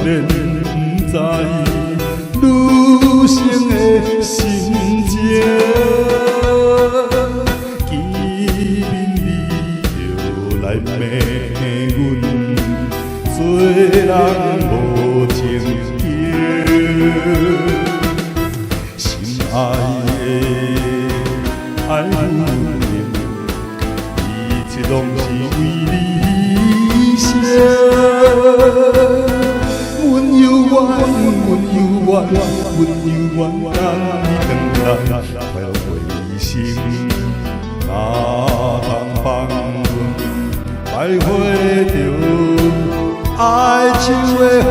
然不知女性的心情。见面你就来骂阮，做人无情叫。心爱的爱阮。一切拢是为你写，阮犹原，阮犹原，阮犹原等你回来，快乐回心，哪通放阮来回着哀愁的风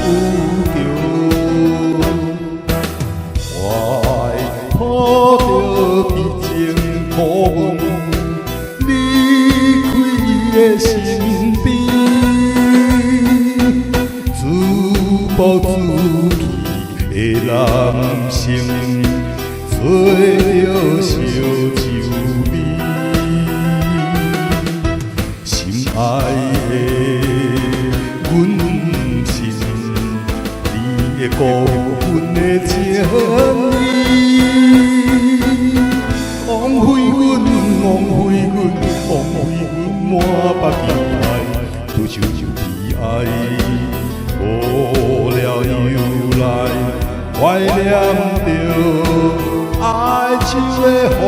有叫，我会抱着悲情苦。的身边，自暴自弃的男性，做着烧酒味。心爱的阮不信，你会辜负阮的情意，枉费阮，枉费阮，枉费阮。满腹悲哀，拄手就悲哀，无聊又来怀念着哀愁的风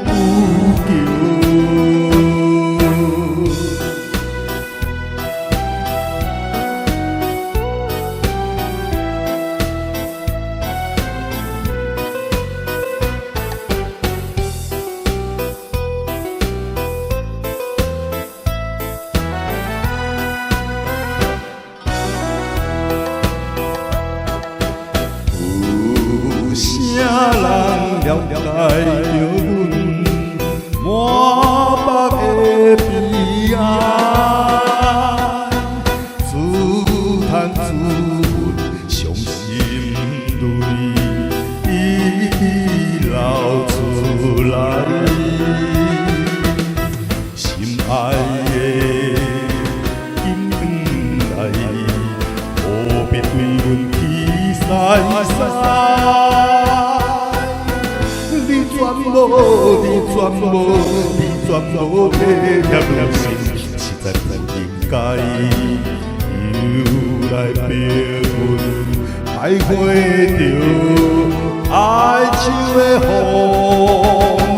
有叫。啥人了解着阮满腹的悲哀？自叹自恨，伤心泪已流出来。心爱的紧回来，何必对阮起西西？你全无，你全无，你全无体贴入心，实在不应该又来逼阮，来回着哀愁的风。